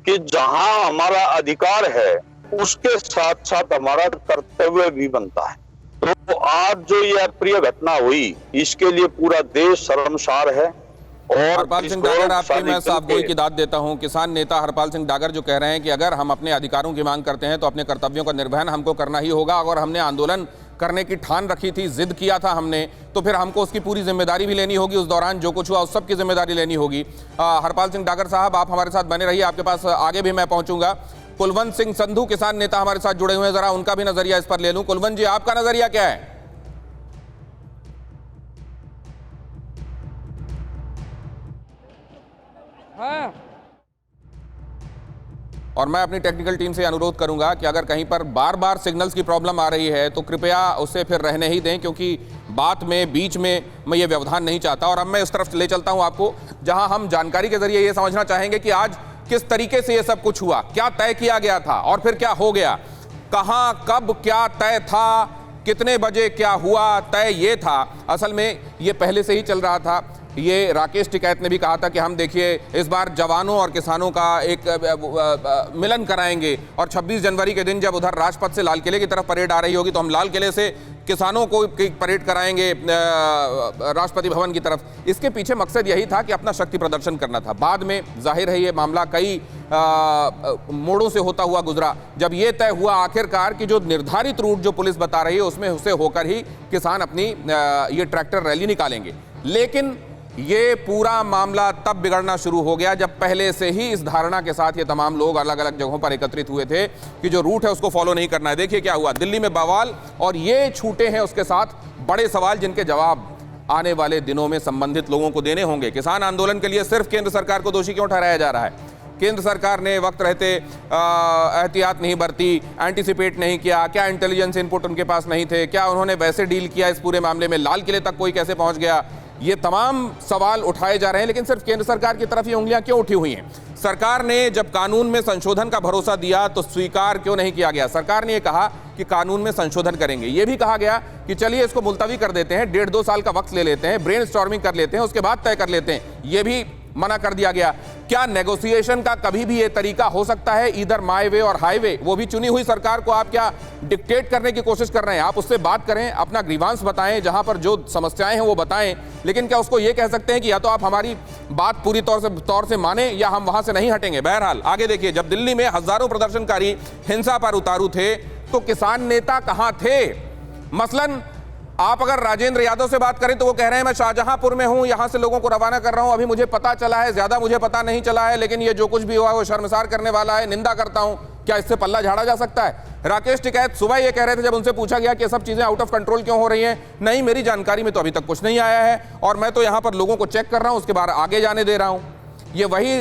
कि जहां हमारा अधिकार है उसके साथ साथ हमारा कर्तव्य भी बनता है। तो आज जो ये अप्रिय घटना हुई, इसके लिए पूरा देश शर्मसार है। और हरपाल सिंह डागर, आपकी मैं साफ गोई की दाद देता हूं। किसान नेता हरपाल सिंह डागर जो कह रहे हैं कि अगर हम अपने अधिकारों की मांग करते हैं तो अपने कर्तव्यों का निर्वहन हमको करना ही होगा। अगर हमने आंदोलन करने की ठान रखी थी, जिद किया था हमने, तो फिर हमको उसकी पूरी जिम्मेदारी भी लेनी होगी। उस दौरान जो कुछ हुआ उस सब की जिम्मेदारी लेनी होगी। हरपाल सिंह डागर साहब, आप हमारे साथ बने रहिए, आपके पास आगे भी मैं पहुंचूंगा। कुलवंत सिंह संधू किसान नेता हमारे साथ जुड़े हुए हैं, जरा उनका भी नजरिया इस पर ले लूं। कुलवंत जी, आपका नजरिया क्या है? और मैं अपनी टेक्निकल टीम से अनुरोध करूंगा कि अगर कहीं पर बार बार सिग्नल्स की प्रॉब्लम आ रही है तो कृपया उसे फिर रहने ही दें, क्योंकि बात में बीच में मैं ये व्यवधान नहीं चाहता। और अब मैं उस तरफ ले चलता हूं आपको, जहां हम जानकारी के जरिए ये समझना चाहेंगे कि आज किस तरीके से ये सब कुछ हुआ, क्या तय किया गया था और फिर क्या हो गया, कहां कब क्या तय था, कितने बजे क्या हुआ। तय ये था, असल में ये पहले से ही चल रहा था। ये राकेश टिकैत ने भी कहा था कि हम देखिए इस बार जवानों और किसानों का एक मिलन कराएंगे, और 26 जनवरी के दिन जब उधर राजपथ से लाल किले की तरफ परेड आ रही होगी तो हम लाल किले से किसानों को परेड कराएंगे राष्ट्रपति भवन की तरफ। इसके पीछे मकसद यही था कि अपना शक्ति प्रदर्शन करना था। बाद में जाहिर है ये मामला कई मोड़ों से होता हुआ गुजरा, जब ये तय हुआ आखिरकार कि जो निर्धारित रूट जो पुलिस बता रही है उसमें से होकर ही किसान अपनी ये ट्रैक्टर रैली निकालेंगे। लेकिन ये पूरा मामला तब बिगड़ना शुरू हो गया जब पहले से ही इस धारणा के साथ ये तमाम लोग अलग अलग जगहों पर एकत्रित हुए थे कि जो रूट है उसको फॉलो नहीं करना है। देखिए क्या हुआ, दिल्ली में बवाल, और ये छूटे हैं उसके साथ बड़े सवाल जिनके जवाब आने वाले दिनों में संबंधित लोगों को देने होंगे। किसान आंदोलन के लिए सिर्फ केंद्र सरकार को दोषी क्यों ठहराया जा रहा है? केंद्र सरकार ने वक्त रहते एहतियात नहीं बरती, एंटीसिपेट नहीं किया, क्या इंटेलिजेंस इनपुट उनके पास नहीं थे, क्या उन्होंने वैसे डील किया इस पूरे मामले में, लाल किले तक कोई कैसे पहुंच गया? ये तमाम सवाल उठाए जा रहे हैं, लेकिन सिर्फ केंद्र सरकार की तरफ ही उंगलियां क्यों उठी हुई हैं? सरकार ने जब कानून में संशोधन का भरोसा दिया तो स्वीकार क्यों नहीं किया गया? सरकार ने यह कहा कि कानून में संशोधन करेंगे, यह भी कहा गया कि चलिए इसको मुलतवी कर देते हैं, 1.5-2 साल का वक्त ले लेते हैं, ब्रेनस्टॉर्मिंग कर लेते हैं, उसके बाद तय कर लेते हैं, यह भी मना कर दिया गया। क्या नेगोशिएशन का कभी भी ये तरीका हो सकता है, इधर माय वे और हाईवे? वो भी चुनी हुई सरकार को आप क्या डिक्टेट करने की कोशिश कर रहे हैं? आप उससे बात करें, अपना ग्रीवांस बताएं, जहां पर जो समस्याएं हैं वो बताएं, लेकिन क्या उसको ये कह सकते हैं कि या तो आप हमारी बात पूरी तौर से माने या हम वहां से नहीं हटेंगे? बहरहाल आगे देखिए, जब दिल्ली में हजारों प्रदर्शनकारी हिंसा पर उतारू थे तो किसान नेता कहां थे? मसलन आप अगर राजेंद्र यादव से बात करें तो वो कह रहे हैं मैं शाहजहांपुर में हूं, यहां से लोगों को रवाना कर रहा हूं, अभी मुझे पता चला है, ज्यादा मुझे पता नहीं चला है, लेकिन ये जो कुछ भी हुआ वो शर्मसार करने वाला है, निंदा करता हूं। क्या इससे पल्ला झाड़ा जा सकता है? राकेश टिकैत सुबह ये कह रहे थे जब उनसे पूछा गया कि सब चीजें आउट ऑफ कंट्रोल क्यों हो रही हैं, नहीं मेरी जानकारी में तो अभी तक कुछ नहीं आया है और मैं तो यहां पर लोगों को चेक कर रहा हूं, उसके बाद आगे जाने दे रहा हूं। ये वही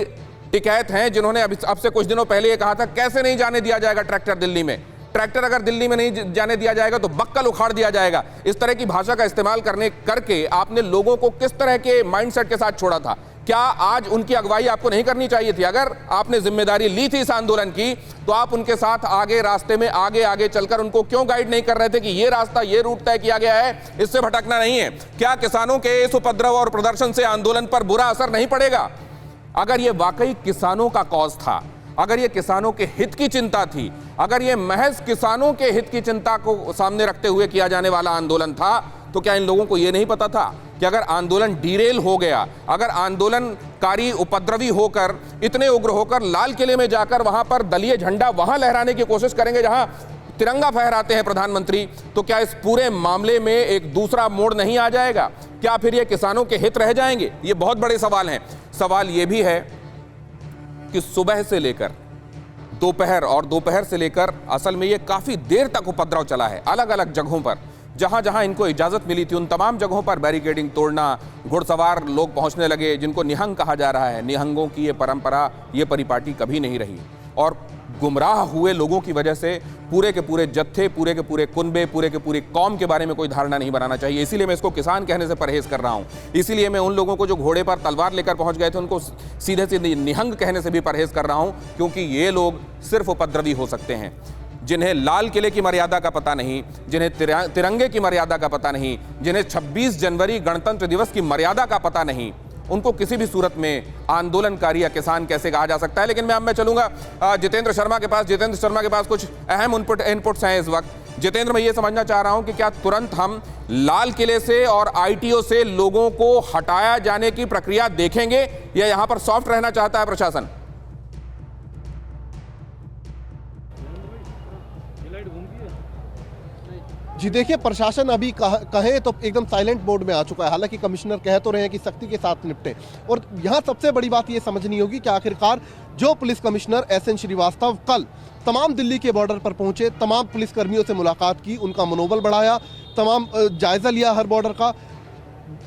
टिकैत हैं जिन्होंने अब से कुछ दिनों पहले ये कहा था कैसे नहीं जाने दिया जाएगा ट्रैक्टर दिल्ली में, ट्रैक्टर अगर दिल्ली में नहीं जाने दिया जाएगा तो बक्कल उखाड़ दिया जाएगा। इस तरह की भाषा का इस्तेमाल करके आपने लोगों को किस तरह के माइंडसेट के साथ छोड़ा था? क्या आज उनकी अगुवाई आपको नहीं करनी चाहिए थी? अगर आपने जिम्मेदारी ली थी इस आंदोलन की तो आप उनके साथ आगे रास्ते में आगे चलकर उनको क्यों गाइड नहीं कर रहे थे कि ये रास्ता, ये रूट तय किया गया है, इससे भटकना नहीं है? क्या किसानों के इस उपद्रव और प्रदर्शन से आंदोलन पर बुरा असर नहीं पड़ेगा? अगर ये वाकई किसानों का कॉज था, अगर ये किसानों के हित की चिंता थी, अगर ये महज किसानों के हित की चिंता को सामने रखते हुए किया जाने वाला आंदोलन था, तो क्या इन लोगों को ये नहीं पता था कि अगर आंदोलन डीरेल हो गया, अगर आंदोलनकारी उपद्रवी होकर, इतने उग्र होकर लाल किले में जाकर वहां पर दलीय झंडा वहां लहराने की कोशिश करेंगे जहां तिरंगा फहराते हैं प्रधानमंत्री, तो क्या इस पूरे मामले में एक दूसरा मोड़ नहीं आ जाएगा? क्या फिर ये किसानों के हित रह जाएंगे? ये बहुत बड़े सवाल हैं। सवाल ये भी है कि सुबह से लेकर दोपहर और दोपहर से लेकर असल में ये काफी देर तक उपद्रव चला है। अलग अलग जगहों पर जहां जहां इनको इजाजत मिली थी उन तमाम जगहों पर बैरिकेडिंग तोड़ना, घुड़सवार लोग पहुंचने लगे जिनको निहंग कहा जा रहा है। निहंगों की ये परंपरा, ये परिपाटी कभी नहीं रही और गुमराह हुए लोगों की वजह से पूरे के पूरे जत्थे, पूरे के पूरे कुनबे, पूरे के पूरी कौम के बारे में कोई धारणा नहीं बनाना चाहिए। इसीलिए मैं इसको किसान कहने से परहेज कर रहा हूं। इसीलिए मैं उन लोगों को जो घोड़े पर तलवार लेकर पहुंच गए थे उनको सीधे सीधे निहंग कहने से भी परहेज कर रहा हूं, क्योंकि ये लोग सिर्फ उपद्रवी हो सकते हैं जिन्हें लाल किले की मर्यादा का पता नहीं, जिन्हें तिरंगे की मर्यादा का पता नहीं, जिन्हें 26 जनवरी गणतंत्र दिवस की मर्यादा का पता नहीं, उनको किसी भी सूरत में आंदोलनकारी या किसान कैसे कहा जा सकता है। लेकिन मैं चलूंगा जितेंद्र शर्मा के पास। जितेंद्र शर्मा के पास कुछ अहम इनपुट्स हैं इस वक्त। जितेंद्र, मैं ये समझना चाह रहा हूं कि क्या तुरंत हम लाल किले से और आईटीओ से लोगों को हटाया जाने की प्रक्रिया देखेंगे या यहां पर सॉफ्ट रहना चाहता है प्रशासन? जी देखिए, प्रशासन अभी कहे तो एकदम साइलेंट मोड में आ चुका है। हालांकि कमिश्नर कह तो रहे हैं कि सख्ती के साथ निपटे, और यहाँ सबसे बड़ी बात ये समझनी होगी कि आखिरकार जो पुलिस कमिश्नर एसएन श्रीवास्तव कल तमाम दिल्ली के बॉर्डर पर पहुंचे, तमाम पुलिसकर्मियों से मुलाकात की, उनका मनोबल बढ़ाया, तमाम जायजा लिया हर बॉर्डर का,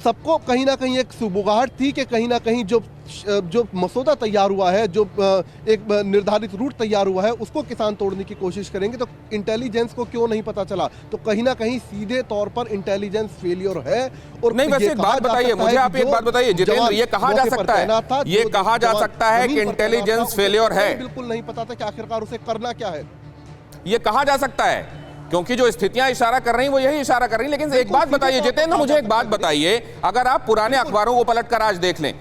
सबको कहीं ना कहीं एक सुबुगाहट थी कि कहीं ना कहीं जो मसौदा तैयार हुआ है, जो एक निर्धारित रूट तैयार हुआ है, उसको किसान तोड़ने की कोशिश करेंगे। तो इंटेलिजेंस को क्यों नहीं पता चला? तो कहीं ना कहीं सीधे तौर पर इंटेलिजेंस फेलियर है। और नहीं, वैसे एक बात बताइए मुझे, आप एक बात बताइए जितेंद्र, ये कहा जा सकता है, ये कहा जा सकता है कि इंटेलिजेंस फेलियर है? बिल्कुल नहीं पता था कि आखिरकार उसे करना क्या है। ये कहा जा सकता है क्योंकि जो स्थितियां इशारा कर रही हैं वो यही इशारा कर रही हैं। लेकिन एक बात बताइए जितेंद्र, मुझे एक बात बताइए, अगर आप पुराने अखबारों को पलट कर आज देख लें,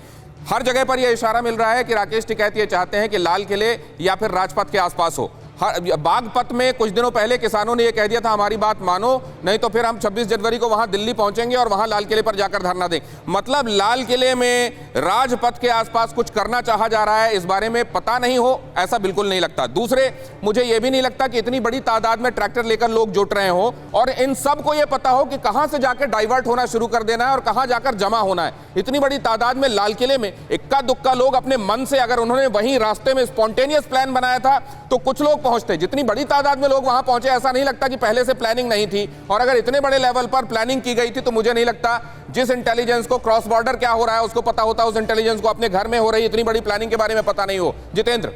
हर जगह पर यह इशारा मिल रहा है कि राकेश टिकैत ये चाहते हैं कि लाल किले या फिर राजपथ के आसपास हो। बागपत में कुछ दिनों पहले किसानों ने यह कह दिया था हमारी बात मानो, नहीं तो फिर हम 26 जनवरी को वहां दिल्ली पहुंचेंगे और वहां लाल किले पर जाकर धरना दें। मतलब लाल किले में, राजपथ के आसपास कुछ करना चाहा जा रहा है, इस बारे में पता नहीं हो, ऐसा बिल्कुल नहीं लगता। दूसरे, मुझे यह भी नहीं लगता कि इतनी बड़ी तादाद में ट्रैक्टर लेकर लोग जुट रहे हो और इन सबको यह पता हो कि कहां से जाकर डाइवर्ट होना शुरू कर देना है और कहां जाकर जमा होना है। इतनी बड़ी तादाद में लाल किले में इक्का दुक्का लोग अपने मन से, अगर उन्होंने वहीं रास्ते में स्पॉन्टेनियस प्लान बनाया था तो कुछ लोग पहुंचते। जितनी बड़ी तादाद में लोग वहां पहुंचे, ऐसा नहीं लगता कि पहले से प्लानिंग नहीं थी। और अगर इतने बड़े लेवल पर प्लानिंग की गई थी तो मुझे नहीं लगता जिस इंटेलिजेंस को क्रॉस बॉर्डर क्या हो रहा है उसको पता होता, उस इंटेलिजेंस को अपने घर में हो रही इतनी बड़ी प्लानिंग के बारे में पता नहीं हो। जितेंद्र,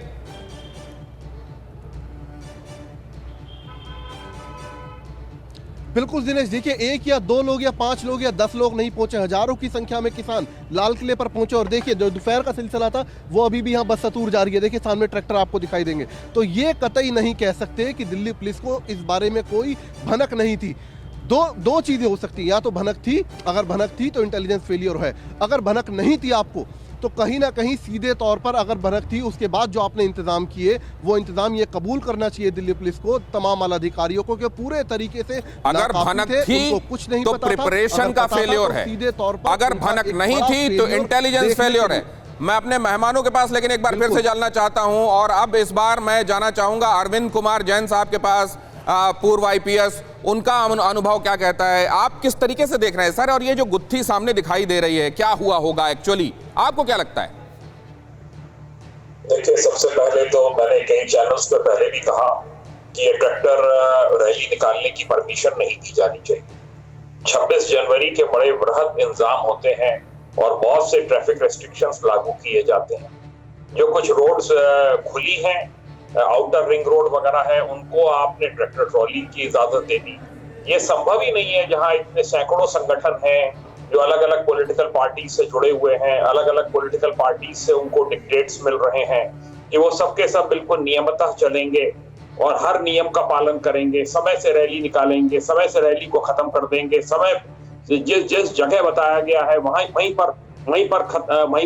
बिल्कुल दिनेश, देखिए, एक या दो लोग या 5 लोग या 10 लोग नहीं पहुंचे, हजारों की संख्या में किसान लाल किले पर पहुंचे। और देखिए, जो दोपहर का सिलसिला था वो अभी भी यहाँ बदस्तूर जारी है। देखिए, सामने ट्रैक्टर आपको दिखाई देंगे। तो ये कतई नहीं कह सकते कि दिल्ली पुलिस को इस बारे में कोई भनक नहीं थी। दो चीजें हो सकती हैं, या तो भनक थी, अगर भनक थी तो इंटेलिजेंस फेलियर है। अगर भनक नहीं थी आपको तो कहीं ना कहीं सीधे तौर पर अगर भनक थी, उसके बाद जो आपने इंतजाम किए वो इंतजाम ये कबूल करना चाहिए दिल्ली पुलिस को, तमाम आला अधिकारियों को, कि पूरे तरीके से अगर भनक थी कुछ नहीं तो पता था, प्रिपरेशन का फेलियर है। सीधे तौर पर अगर भनक नहीं थी तो इंटेलिजेंस फेलियर है। मैं अपने मेहमानों के पास लेकिन एक बार फिर से जानना चाहता हूं, और अब इस बार मैं जाना चाहूंगा अरविंद कुमार जैन साहब के पास, पूर्व आईपीएस, उनका अनुभव क्या कहता है, आप किस तरीके से देख रहे हैं सर? और ये जो गुत्थी सामने दिखाई दे रही है, क्या हुआ होगा एक्चुअली, आपको क्या लगता है? देखिए, सबसे पहले तो मैंने कई चैनल्स पे पहले भी कहा कि ये ट्रैक्टर रैली निकालने की परमिशन नहीं दी जानी चाहिए। 26 जनवरी के बड़े बृहद इंतजाम होते हैं और बहुत से ट्रैफिक रेस्ट्रिक्शंस लागू किए जाते हैं। जो कुछ रोड्स खुली हैं, आउटर रिंग रोड वगैरह है, उनको आपने ट्रैक्टर ट्रॉली की इजाजत दे दी। ये संभव ही नहीं है जहां इतने सैकड़ों संगठन हैं जो अलग अलग पॉलिटिकल पार्टी से जुड़े हुए हैं, अलग अलग पॉलिटिकल पार्टी से उनको डिक्टेट्स मिल रहे हैं कि वो सबके सब बिल्कुल नियमतः चलेंगे और हर नियम का पालन करेंगे, समय से रैली निकालेंगे, समय से रैली को खत्म कर देंगे, समय जिस जगह बताया गया है वहीं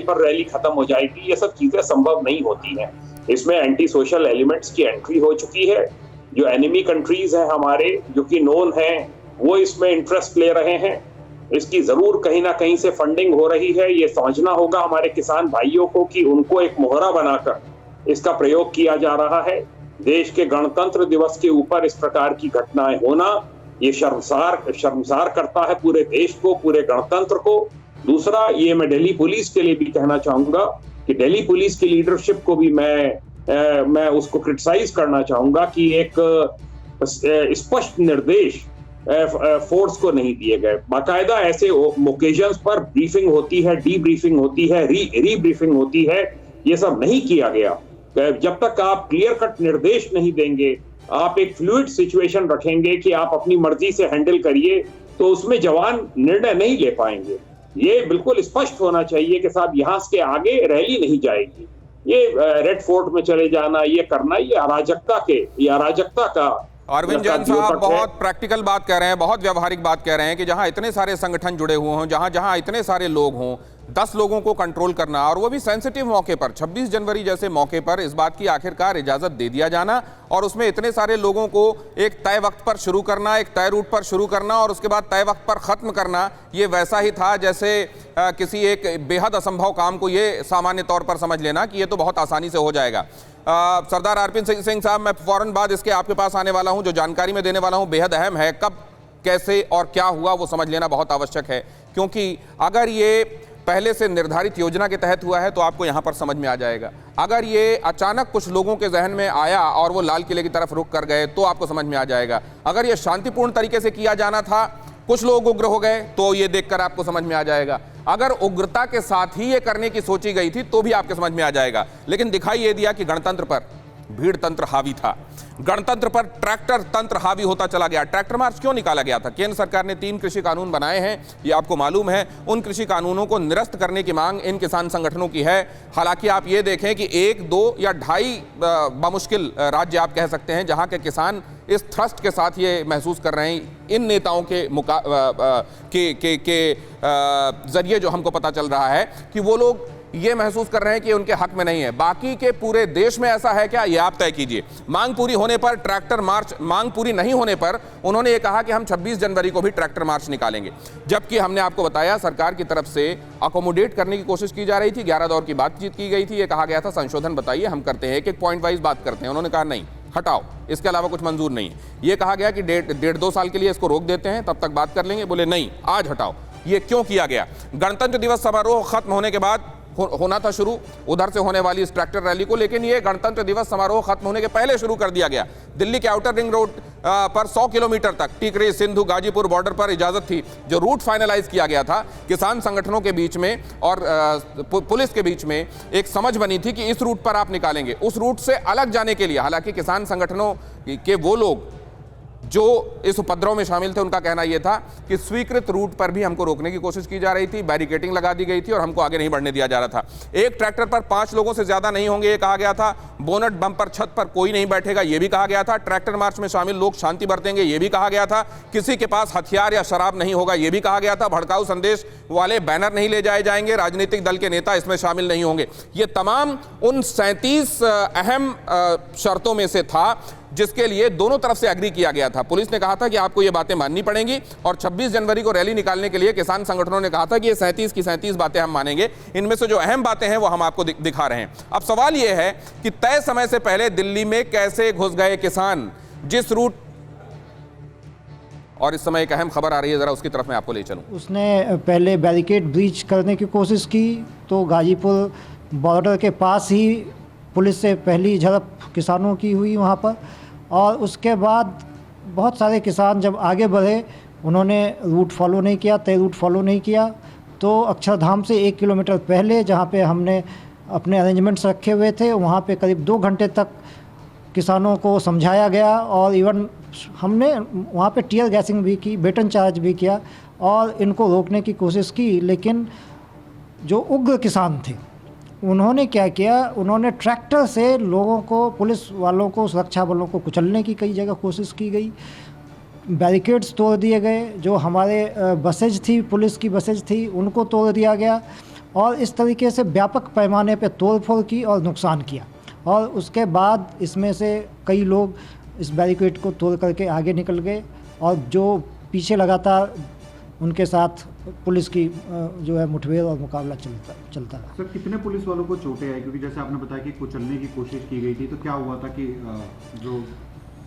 पर रैली खत्म हो जाएगी। ये सब चीजें संभव नहीं होती हैं। इसमें एंटी सोशल एलिमेंट्स की एंट्री हो चुकी है। जो एनिमी कंट्रीज हैं हमारे, जो कि नोन हैं, वो इसमें इंटरेस्ट ले रहे हैं। इसकी जरूर कहीं ना कहीं से फंडिंग हो रही है। ये समझना होगा हमारे किसान भाइयों को कि उनको एक मोहरा बनाकर इसका प्रयोग किया जा रहा है। देश के गणतंत्र दिवस के ऊपर इस प्रकार की घटनाएं होना ये शर्मसार करता है पूरे देश को, पूरे गणतंत्र को। दूसरा, ये मैं दिल्ली पुलिस के लिए भी कहना चाहूंगा कि दिल्ली पुलिस की लीडरशिप को भी मैं उसको क्रिटिसाइज करना चाहूंगा कि एक स्पष्ट निर्देश फोर्स को नहीं दिए गए। बाकायदा ऐसे ओकेजन्स पर ब्रीफिंग होती है, डीब्रीफिंग होती है, रीब्रीफिंग होती है, ये सब नहीं किया गया। जब तक आप क्लियर कट निर्देश नहीं देंगे, आप एक फ्लूइड सिचुएशन रखेंगे कि आप अपनी मर्जी से हैंडल करिए, तो उसमें जवान निर्णय नहीं ले पाएंगे। ये बिल्कुल स्पष्ट होना चाहिए कि साहब यहाँ से आगे रैली नहीं जाएगी। ये रेड फोर्ट में चले जाना, ये करना, ये अराजकता का। अरविंद जैन साहब बहुत प्रैक्टिकल बात कह रहे हैं, बहुत व्यवहारिक बात कह रहे हैं कि जहां इतने सारे संगठन जुड़े हुए हों, जहां इतने सारे लोग हों, 10 लोगों को कंट्रोल करना, और वो भी सेंसिटिव मौके पर, 26 जनवरी जैसे मौके पर, इस बात की आखिरकार इजाजत दे दिया जाना और उसमें इतने सारे लोगों को एक तय वक्त पर शुरू करना, एक तय रूट पर शुरू करना और उसके बाद तय वक्त पर खत्म करना, ये वैसा ही था जैसे किसी एक बेहद असंभव काम को ये सामान्य तौर पर समझ लेना कि ये तो बहुत आसानी से हो जाएगा। सरदार आरपी सिंह साहब, मैं फौरन बाद इसके आपके पास आने वाला हूं। जो जानकारी मैं देने वाला हूं बेहद अहम है, कब, कैसे और क्या हुआ वो समझ लेना बहुत आवश्यक है, क्योंकि अगर ये पहले से निर्धारित योजना के तहत हुआ है तो आपको यहां पर समझ में आ जाएगा। अगर ये अचानक कुछ लोगों के जहन में आया और वो लाल किले की तरफ रुख कर गए तो आपको समझ में आ जाएगा। अगर ये शांतिपूर्ण तरीके से किया जाना था कुछ लोग उग्र हो गए तो ये देखकर आपको समझ में आ जाएगा। अगर उग्रता के साथ ही ये करने की सोची गई थी तो भी आपके समझ में आ जाएगा। लेकिन दिखाई ये दिया कि गणतंत्र पर भीड़ तंत्र हावी था, गणतंत्र पर ट्रैक्टर तंत्र हावी होता चला गया। ट्रैक्टर मार्च क्यों निकाला गया था? केंद्र सरकार ने 3 कृषि कानून बनाए हैं, ये आपको मालूम है। उन कृषि कानूनों को निरस्त करने की मांग इन किसान संगठनों की है। हालांकि आप ये देखें कि 1, 2 या 2.5 बमुश्किल राज्य आप कह सकते हैं जहां के किसान इस थ्रस्ट के साथ ये महसूस कर रहे हैं इन नेताओं के जरिए, जो हमको पता चल रहा है कि वो लोग ये महसूस कर रहे हैं कि उनके हक में नहीं है। बाकी के पूरे देश में ऐसा है क्या, ये आप तय कीजिए। मांग पूरी होने पर ट्रैक्टर मार्च, मांग पूरी नहीं होने पर उन्होंने ये कहा कि हम 26 जनवरी को भी ट्रैक्टर मार्च निकालेंगे, जबकि हमने आपको बताया सरकार की तरफ से अकोमोडेट करने की कोशिश की जा रही थी। 11 दौर की बातचीत की गई थी, ये कहा गया था संशोधन बताइए, हम करते हैं, एक पॉइंट वाइज बात करते हैं। उन्होंने कहा नहीं, हटाओ, इसके अलावा कुछ मंजूर नहीं है। ये कहा गया कि 1.5-2 साल के लिए इसको रोक देते हैं, तब तक बात कर लेंगे। बोले नहीं, आज हटाओ। ये क्यों किया गया? गणतंत्र दिवस समारोह खत्म होने के बाद होना था शुरू उधर से होने वाली इस ट्रैक्टर रैली को, लेकिन ये गणतंत्र दिवस समारोह खत्म होने के पहले शुरू कर दिया गया। दिल्ली के आउटर रिंग रोड पर 100 किलोमीटर तक टिकरी, सिंधु, गाजीपुर बॉर्डर पर इजाजत थी। जो रूट फाइनलाइज किया गया था, किसान संगठनों के बीच में और पुलिस के बीच में एक समझ बनी थी कि इस रूट पर आप निकालेंगे। उस रूट से अलग जाने के लिए, हालांकि किसान संगठनों के वो लोग जो इस उपद्रव में शामिल थे, उनका कहना यह था कि स्वीकृत रूट पर भी हमको रोकने की कोशिश की जा रही थी, बैरिकेटिंग लगा दी गई थी और हमको आगे नहीं बढ़ने दिया जा रहा था। एक ट्रैक्टर पर 5 लोगों से ज्यादा नहीं होंगे, ये कहा गया था। बोनट बम्पर छत पर कोई नहीं बैठेगा, यह भी कहा गया था। ट्रैक्टर मार्च में शामिल लोग शांति बरतेंगे, यह भी कहा गया था। किसी के पास हथियार या शराब नहीं होगा, यह भी कहा गया था। भड़काऊ संदेश वाले बैनर नहीं ले जाए जाएंगे, राजनीतिक दल के नेता इसमें शामिल नहीं होंगे। ये तमाम उन 37 अहम शर्तों में से था जिसके लिए दोनों तरफ से एग्री किया गया था। पुलिस ने कहा था कि आपको ये बातें माननी पड़ेंगी और 26 जनवरी को रैली निकालने के लिए किसान संगठनों ने कहा था कि ये 37 की 37 बातें हम मानेंगे। इनमें से जो अहम बातें हैं वो हम आपको दिखा रहे हैं। अब सवाल ये है कि तय समय से पहले दिल्ली में कैसे घुस गए किसान, जिस रूट, और इस समय एक अहम खबर आ रही है, जरा उसकी तरफ मैं आपको ले चलूं। उसने पहले बैरिकेड ब्रीच करने की कोशिश की तो गाजीपुर बॉर्डर के पास ही पुलिस से पहली झड़प किसानों की हुई वहाँ पर, और उसके बाद बहुत सारे किसान जब आगे बढ़े, उन्होंने रूट फॉलो नहीं किया, तय रूट फॉलो नहीं किया। तो अक्षरधाम से 1 किलोमीटर पहले जहाँ पे हमने अपने अरेंजमेंट्स रखे हुए थे, वहाँ पे करीब 2 घंटे तक किसानों को समझाया गया और इवन हमने वहाँ पे टीयर गैसिंग भी की, बेटन चार्ज भी किया और इनको रोकने की कोशिश की। लेकिन जो उग्र किसान थे, उन्होंने क्या किया, उन्होंने ट्रैक्टर से लोगों को, पुलिस वालों को, सुरक्षा बलों को कुचलने की कई जगह कोशिश की गई। बैरिकेड्स तोड़ दिए गए, जो हमारे बसेज थी, पुलिस की बसेज थी, उनको तोड़ दिया गया और इस तरीके से व्यापक पैमाने पे तोड़फोड़ की और नुकसान किया। और उसके बाद इसमें से कई लोग इस बैरिकेड को तोड़ करके आगे निकल गए और जो पीछे लगातार उनके साथ पुलिस की जो है मुठभेड़ और मुकाबला चलता रहा। सर, कितने पुलिस वालों को चोटें आई? क्योंकि जैसे आपने बताया कि कुचलने की कोशिश की गई थी, तो क्या हुआ था कि जो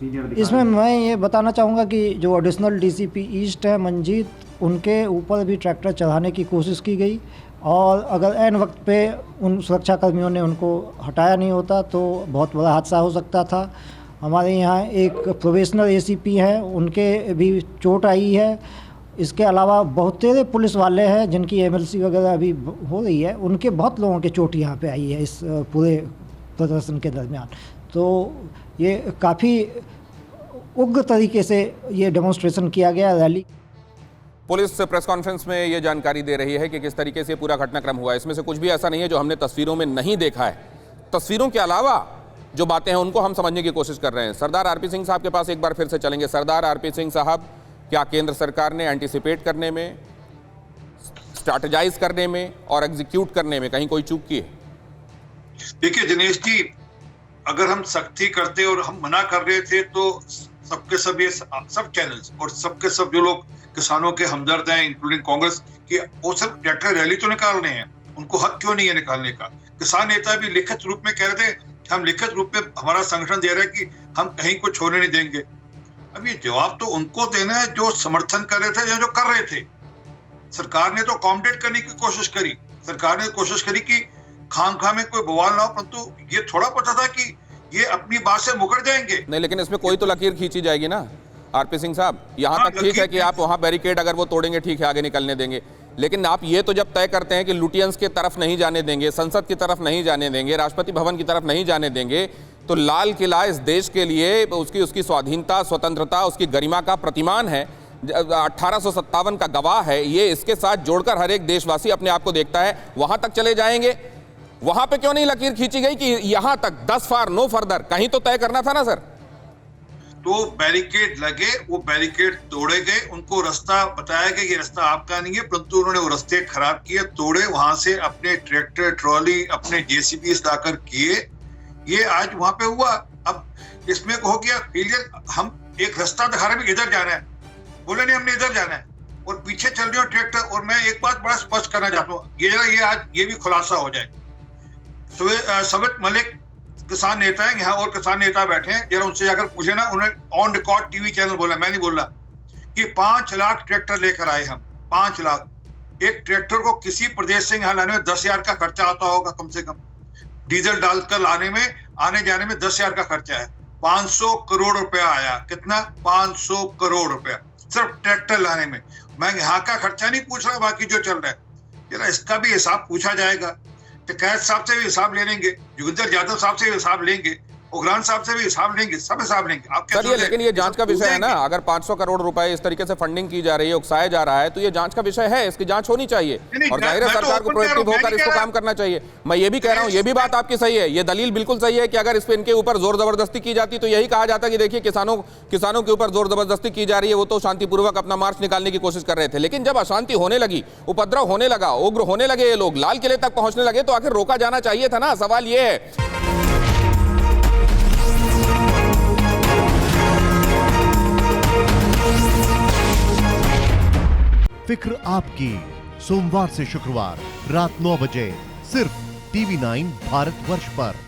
सीनियर अधिकारी, इसमें मैं ये बताना चाहूँगा कि जो एडिशनल डीसीपी ईस्ट है मंजीत, उनके ऊपर भी ट्रैक्टर चढ़ाने की कोशिश की गई और अगर ऐन वक्त पे उन सुरक्षा कर्मियों ने उनको हटाया नहीं होता तो बहुत बड़ा हादसा हो सकता था। हमारे यहाँ एक प्रोबेशनल एसीपी हैं, उनके भी चोट आई है। इसके अलावा बहुत तेरे पुलिस वाले हैं जिनकी एमएलसी वगैरह अभी हो रही है, उनके बहुत लोगों के चोट यहाँ पे आई है इस पूरे प्रदर्शन के दरमियान। तो ये काफ़ी उग्र तरीके से ये डेमोन्स्ट्रेशन किया गया, रैली। पुलिस प्रेस कॉन्फ्रेंस में ये जानकारी दे रही है कि किस तरीके से पूरा घटनाक्रम हुआ है। इसमें से कुछ भी ऐसा नहीं है जो हमने तस्वीरों में नहीं देखा है। तस्वीरों के अलावा जो बातें हैं उनको हम समझने की कोशिश कर रहे हैं। सरदार आरपी सिंह साहब के पास एक बार फिर से चलेंगे। सरदार आरपी सिंह साहब, क्या केंद्र सरकार ने एंटीसिपेट करने में, स्ट्रैटेजाइज करने में और एग्जीक्यूट करने में कहीं कोई चूक की है? देखिए दिनेश जी, अगर हम सख्ती करते और हम मना कर रहे थे तो सबके सब ये सब चैनल्स और सबके सब जो लोग किसानों के हमदर्द हैं, इंक्लूडिंग कांग्रेस, कि वो सब ट्रैक्टर रैली तो निकाल रहे हैं, उनको हक क्यों नहीं है निकालने का? किसान नेता भी लिखित रूप में कह रहे थे कि हम लिखित रूप में, हमारा संगठन दे रहा है कि हम कहीं को छोड़ने नहीं देंगे। अब ये जवाब तो उनको देना है जो समर्थन कर रहे थे या जो कर रहे थे। सरकार ने तो अकोमोडेट करने की कोशिश करी, सरकार ने कोशिश करी कि खामखा में कोई बवाल ना हो, परंतु ये थोड़ा पता था कि ये अपनी बात से मुकर जाएंगे। नहीं, लेकिन इसमें कोई तो लकीर खींची जाएगी ना। आरपी सिंह साहब, यहाँ हाँ, तक ठीक है कि आप वहाँ बैरिकेड अगर वो तोड़ेंगे ठीक है, आगे निकलने देंगे, लेकिन आप ये तो जब तय करते हैं कि लुटियंस की तरफ नहीं जाने देंगे, संसद की तरफ नहीं जाने देंगे, राष्ट्रपति भवन की तरफ नहीं जाने देंगे, तो लाल किला इस देश के लिए उसकी स्वाधीनता, स्वतंत्रता, उसकी गरिमा का प्रतिमान है, 1857 का गवाह है ये। इसके साथ जोड़कर हर एक देशवासी अपने आप को देखता है। वहां तक चले जाएंगे, वहां पे क्यों नहीं लकीर खींची गई कि यहां तक 10 फार नो फर्दर, कहीं तो तय करना था ना सर। तो बैरिकेड लगे, वो बैरिकेड तोड़े गए, उनको रास्ता बताया गया कि रास्ता आपका नहीं है, परंतु उन्होंने वो रास्ते खराब किए, तोड़े, वहां से अपने ट्रैक्टर ट्रॉली, अपने जेसीबी लाकर किए। ये आज वहां पे हुआ। अब इसमें हो गया फेलियर। हम एक रास्ता दिखा रहे हैं, इधर जाना है, बोले नहीं हमने इधर जाना है, और पीछे चल रहे हो ट्रैक्टर। और मैं एक बात बड़ा स्पष्ट करना चाहता हूँ, ये आज ये भी खुलासा हो जाए। सवेत मलिक किसान नेता है यहाँ, और किसान नेता बैठे हैं, जरा उनसे जाकर पूछे ना, उन्होंने ऑन रिकॉर्ड टीवी चैनल बोला, मैं नहीं बोला, कि 5 लाख ट्रैक्टर लेकर आए हम, 5 लाख। एक ट्रैक्टर को किसी प्रदेश से यहाँ लाने में 10,000 का खर्चा आता होगा कम से कम, डीजल डालकर लाने में, आने जाने में 10,000 का खर्चा है। 500 करोड़ रुपया आया। कितना? 500 करोड़ रुपया सिर्फ ट्रैक्टर लाने में। मैं यहाँ का खर्चा नहीं पूछ रहा, बाकी जो चल रहा है, जरा इसका भी हिसाब पूछा जाएगा। टिकैत साहब से भी हिसाब ले लेंगे, जोगिंदर यादव साहब से भी हिसाब लेंगे, उग्रान साहब से भी हिसाब लेंगे, सब हिसाब लेंगे। आप क्या सर ये लेकिन ये जांच का विषय है ना, अगर 500 करोड़ रुपए इस तरीके से फंडिंग की जा रही है, उकसाया जा रहा है, तो ये जांच का विषय है, इसकी जांच होनी चाहिए। और जाहिर है सरकार को प्रोएक्टिव होकर इसको काम करना चाहिए। मैं ये भी कह रहा हूँ, ये भी बात आपकी सही है, ये दलील बिल्कुल सही है कि अगर इस पे इनके ऊपर जोर जबरदस्ती की जाती तो यही कहा जाता कि देखिए किसानों के ऊपर जोर जबरदस्ती की जा रही है, वो तो शांतिपूर्वक अपना मार्च निकालने की कोशिश कर रहे थे। लेकिन जब अशांति होने लगी, उपद्रव होने लगा, उग्र होने लगे, ये लोग लाल किले तक पहुंचने लगे, तो आखिर रोका जाना चाहिए था ना। सवाल ये है। फिक्र आपकी, सोमवार से शुक्रवार रात 9 बजे सिर्फ TV9 भारतवर्ष पर।